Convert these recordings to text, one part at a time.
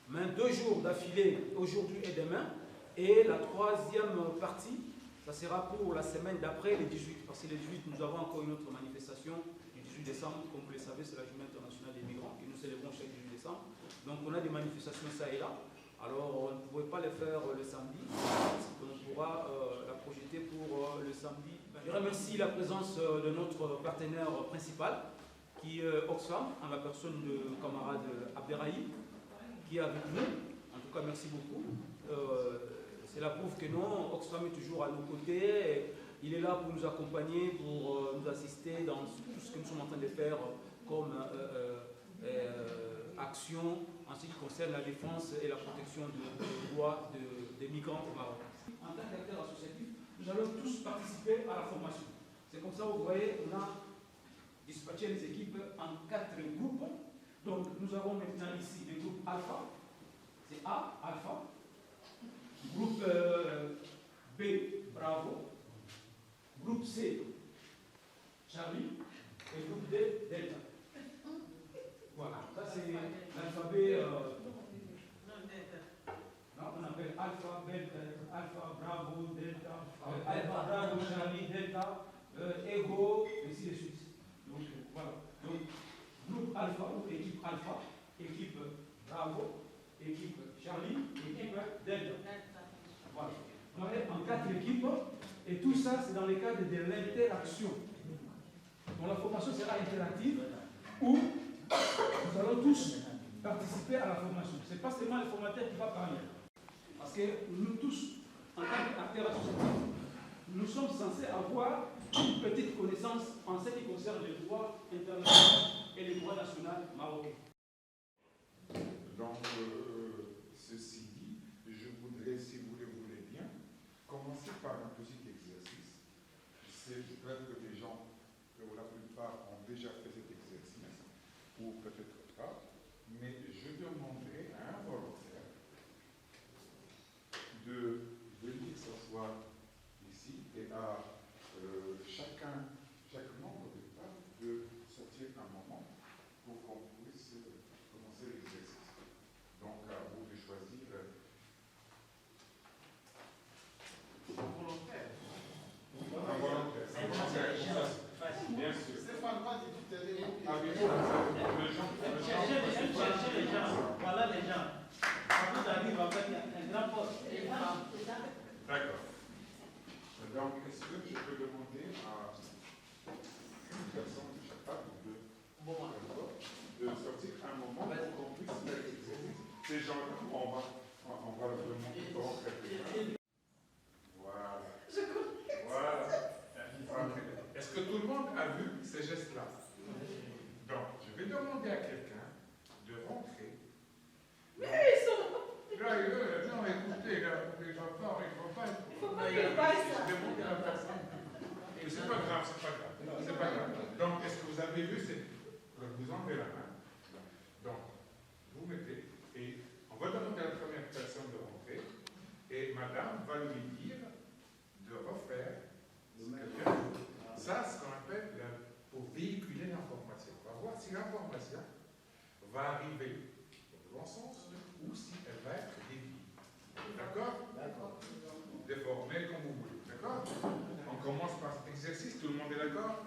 mais 2 jours d'affilée, aujourd'hui et demain. Et la troisième partie, ça sera pour la semaine d'après, le 18. Parce que le 18, nous avons encore une autre manifestation du 18 décembre. Comme vous le savez, c'est la Journée internationale des migrants que nous célébrons chaque 18 décembre. Donc on a des manifestations ça et là. Alors on ne pouvait pas les faire le samedi. On pourra la projeter pour le samedi. Je remercie la présence de notre partenaire principal, qui est Oxfam, en la personne de camarade Abderrahim, qui est avec nous. En tout cas, merci beaucoup. Cela prouve que non, Oxfam est toujours à nos côtés. Il est là pour nous accompagner, pour nous assister dans tout ce que nous sommes en train de faire comme action en ce qui concerne la défense et la protection des droits des migrants au Maroc. En tant qu'acteur associatif, nous allons tous participer à la formation. C'est comme ça, vous voyez, on a dispatché les équipes en 4 groupes. Donc, nous avons maintenant ici le groupe Alpha. C'est A, Alpha. Groupe B, Bravo. Groupe C, Charlie. Et groupe D, Delta. Voilà, ça c'est l'alphabet. On appelle Alpha, Beta, Alpha, Bravo, Delta, Alpha, Bravo, Charlie, Delta, Ego, et ainsi de suite. Donc, voilà. Donc, groupe Alpha, ou équipe Alpha, équipe Bravo, équipe Charlie, équipe Delta. Voilà. On est en 4 équipes, et tout ça, c'est dans le cadre de l'interaction. Donc, la formation sera interactive, où nous allons tous participer à la formation. Ce n'est pas seulement le formateur qui va parler. Parce que nous tous, en tant qu'acteurs associatifs, nous sommes censés avoir une petite connaissance en ce qui concerne les droits internationaux et les droits nationaux marocains. Donc, ceci dit, je voudrais, si vous le voulez bien, commencer par un petit exercice. C'est peut-être que les gens, pour la plupart, ont déjà fait cet exercice, ou peut-être pas, mais je demanderai à un volontaire de venir s'asseoir ici et à chaque membre de table de sortir un moment pour qu'on puisse commencer l'exercice. Donc, à vous de choisir un volontaire. Un volontaire. Bien sûr. Stéphane, pas du tout. Cherchez les gens. Voilà les gens. Quand vous arrivez, on va faire un grand poste. D'accord. Donc, est-ce que je peux demander à une personne de chaque part de sortir un moment pour qu'on puisse faire l'exercice? Ces gens-là, on va leur demander comment faire. Voilà. Voilà. Est-ce que tout le monde a vu ces gestes-là? Donc, je vais demander à quelqu'un de rentrer. Mais ils sont... Non, écoutez, là, les gens parlent, il ne faut pas... Il ne faut pas qu'ils fassent ça. Je demande à la personne. Et c'est pas grave, c'est pas grave. C'est pas grave. Donc, est-ce que vous avez vu? Vous enlevez la main. Donc, vous mettez, et on va demander à la première personne de rentrer, et madame va lui dire de refaire ce qu'elle vient de faire. Ça, c'est ce qu'on appelle pour véhiculer l'information. On va voir si l'information va arriver dans le bon sens ou si elle va être déviée. D'accord? D'accord. Déformée comme vous voulez. D'accord? On commence par cet exercice. Tout le monde est d'accord?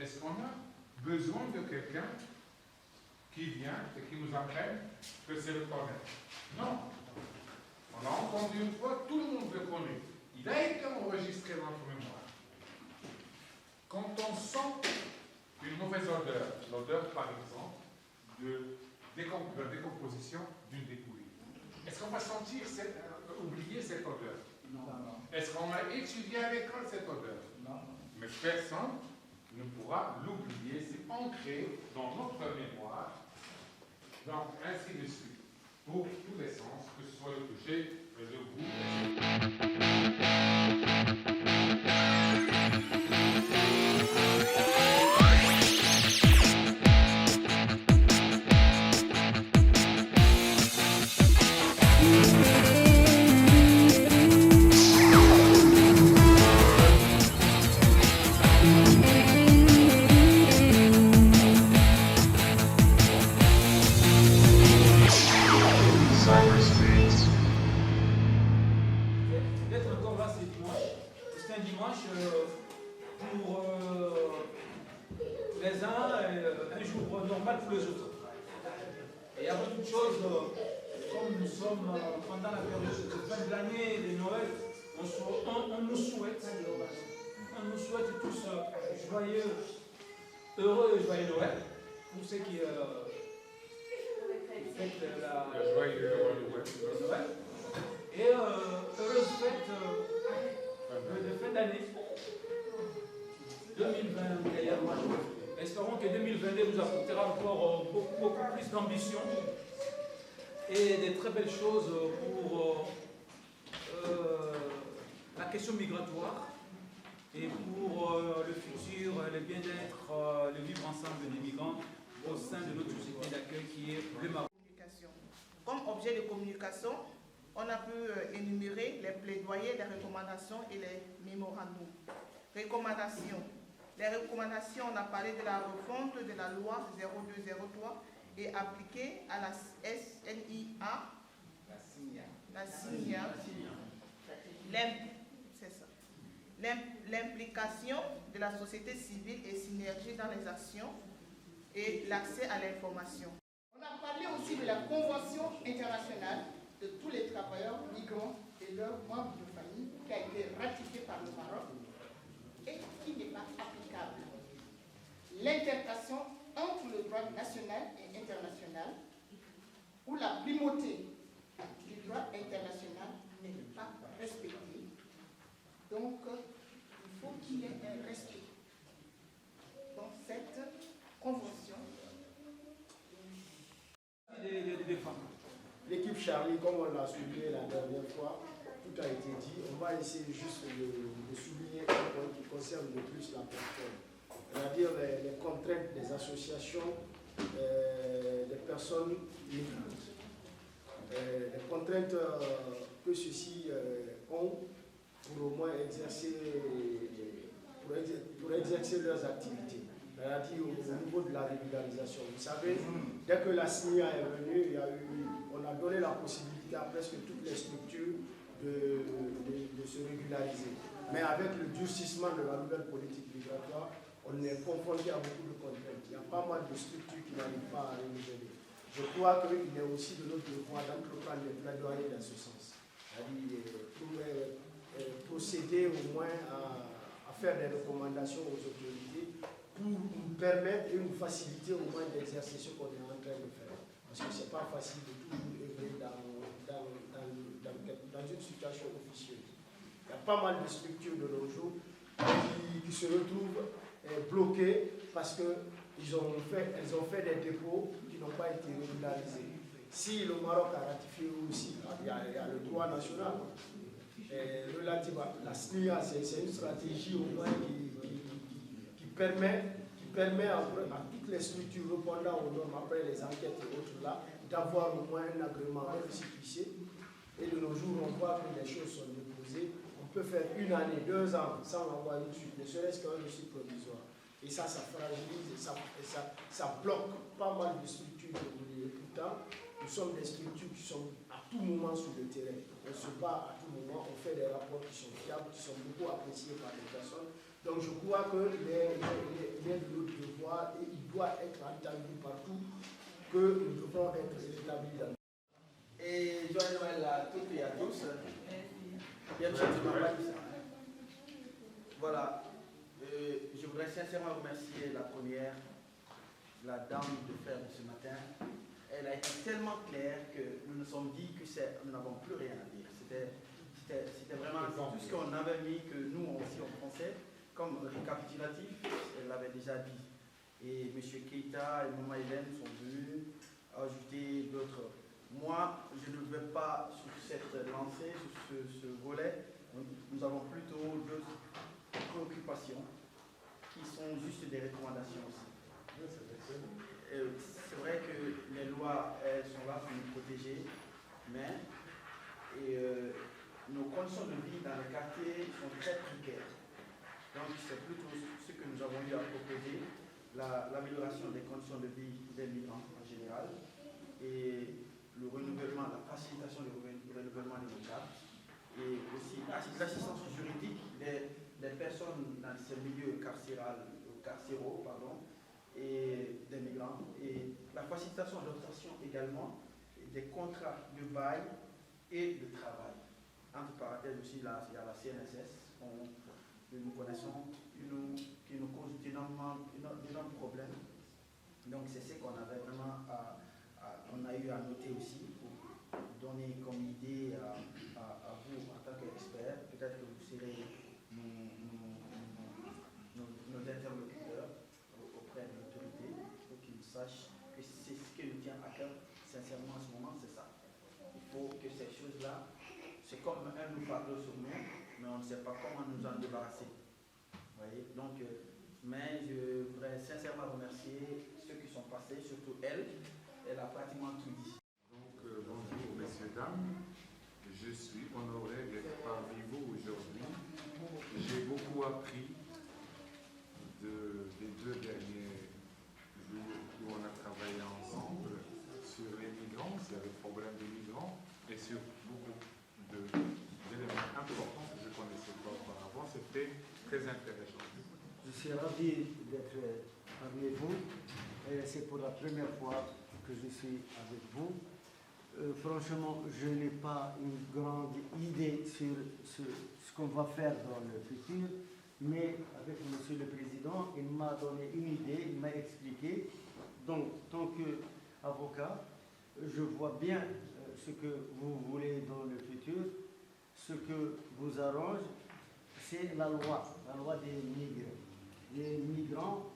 Est-ce qu'on a besoin de quelqu'un qui vient et qui nous apprenne que c'est le problème? Non. On a entendu nom d'une fois, tout le monde le connaît. Il a été enregistré dans notre mémoire. Quand on sent une mauvaise odeur, l'odeur par exemple de la décomposition d'une dépouille, est-ce qu'on va oublier cette odeur? Non. Est-ce qu'on a étudié à l'école cette odeur? Non. Mais personne ne pourra l'oublier, c'est ancré dans notre mémoire, donc ainsi de suite, pour tous les sens, que ce soit le toucher, le goût, D'être encore là, c'est dimanche. C'est un dimanche pour les uns, un jour normal pour les autres. Et avant toute chose, comme nous sommes pendant la période de fin de l'année, de Noël, on nous souhaite tous heureux et joyeux Noël. Pour ceux qui fêtent le joyeux Noël. Et heureuse fête de fin d'année 2021. Espérons que 2022 nous apportera encore beaucoup plus d'ambition et des très belles choses pour la question migratoire et pour le futur, le bien-être, le vivre ensemble des migrants au sein de notre société d'accueil qui est le Maroc. Comme objet de communication, on a pu énumérer les plaidoyers, les recommandations et les mémorandums. Recommandations. Les recommandations, on a parlé de la refonte de la loi 0203 et appliquée à la SNIA. La SNIA. L'implication de la société civile et synergie dans les actions et l'accès à l'information. On a parlé aussi de la Convention internationale de tous les travailleurs migrants et leurs membres de famille qui a été ratifiée par le Maroc et qui n'est pas applicable. L'interprétation entre le droit national et international où la primauté du droit international n'est pas respectée. Donc, il faut qu'il y ait un respect dans cette convention. L'équipe Charlie, comme on l'a souligné la dernière fois, tout a été dit. On va essayer juste de souligner un point qui concerne le plus la personne. C'est-à-dire les contraintes des associations des personnes migrantes. Les contraintes que ceux-ci ont pour au moins exercer leurs activités. C'est-à-dire au niveau de la régularisation. Vous savez, dès que la SNIA est venue, on a donné la possibilité à presque toutes les structures de se régulariser. Mais avec le durcissement de la nouvelle politique migratoire, on est confronté à beaucoup de contraintes. Il y a pas mal de structures qui n'arrivent pas à renouveler. Je crois qu'il est aussi de notre devoir d'entreprendre des plaidoyers dans ce sens. C'est-à-dire procéder au moins à faire des recommandations aux autorités pour nous permettre et nous faciliter au moins d'exercer ce qu'on est en train de faire. Parce que ce n'est pas facile de toujours œuvrer dans une situation officieuse. Il y a pas mal de structures de nos jours qui se retrouvent bloquées parce qu'elles ont fait des dépôts qui n'ont pas été régularisés. Si le Maroc a ratifié aussi, il y a le droit national. Relative à la SNIA, c'est une stratégie au moins qui permet à toutes les structures répondant aux normes après les enquêtes et autres là, d'avoir au moins un agrément récépissé. Et de nos jours, on voit que les choses sont déposées. On peut faire 1 année, 2 ans sans avoir une suite, ne serait-ce qu'un reçu provisoire. Et ça fragilise et ça bloque pas mal de structures évoluées. Pourtant, nous sommes des structures qui sont à tout moment sur le terrain. On se bat à tout moment, on fait des rapports qui sont fiables, qui sont beaucoup appréciés par les personnes. Donc je crois qu'il est de notre devoir et il doit être entendu partout que nous devons être établis dans. Et joyeux Noël à toutes et à tous. Bien sûr, je m'en vais. Voilà. Je voudrais sincèrement remercier la première, la dame de fer de ce matin. Elle a été tellement claire que nous nous sommes dit que nous n'avons plus rien à dire. C'était vraiment tout ce qu'on avait mis, que nous aussi on pensait, comme récapitulatif, elle l'avait déjà dit. Et M. Keita et Maman Hélène sont venus ajouter d'autres. Moi, je ne vais pas sur cette lancée, sur ce volet. Nous avons plutôt d'autres préoccupations qui sont juste des recommandations aussi. C'est vrai que les lois, elles sont là pour nous protéger, mais nos conditions de vie dans les quartiers sont très précaires. Donc c'est plutôt ce que nous avons eu à proposer, l'amélioration des conditions de vie des migrants en général, et le renouvellement, la facilitation du renouvellement des logements, et aussi l'assistance juridique des personnes dans ces milieux carcéraux, et des migrants, et la facilitation de l'obtention également des contrats de bail et de travail. Entre parenthèses aussi, là, il y a la CNSS, que nous connaissons, qui nous cause d'énormes problèmes. Donc c'est ce qu'on avait vraiment on a eu à noter aussi pour donner comme idée à vous en tant qu'experts. Peut-être que vous serez nos interlocuteurs auprès de l'autorité pour qu'ils sachent que c'est ce qui nous tient à cœur. Sincèrement, en ce moment, c'est ça. Il faut que ces choses-là, c'est comme un nous fardeau sur nous, mais on ne sait pas comment nous en débarrasser. Vous voyez? Donc, mais je voudrais sincèrement remercier ceux qui sont passés, surtout elle. Elle a pratiquement tout dit. Donc, bonjour messieurs, dames. Je suis honoré d'être parmi vous aujourd'hui. J'ai beaucoup appris des 2 derniers jours où on a travaillé ensemble sur les migrants, sur les problèmes des migrants et sur beaucoup d'éléments importants que je ne connaissais pas auparavant. C'était très intéressant. Je suis ravi d'être parmi vous. C'est pour la première fois que je suis avec vous. Franchement, je n'ai pas une grande idée sur ce qu'on va faire dans le futur, mais avec Monsieur le Président, il m'a donné une idée, il m'a expliqué. Donc, tant qu'avocat, je vois bien ce que vous voulez dans le futur. Ce que vous arrange, c'est la loi des migrants. Les migrants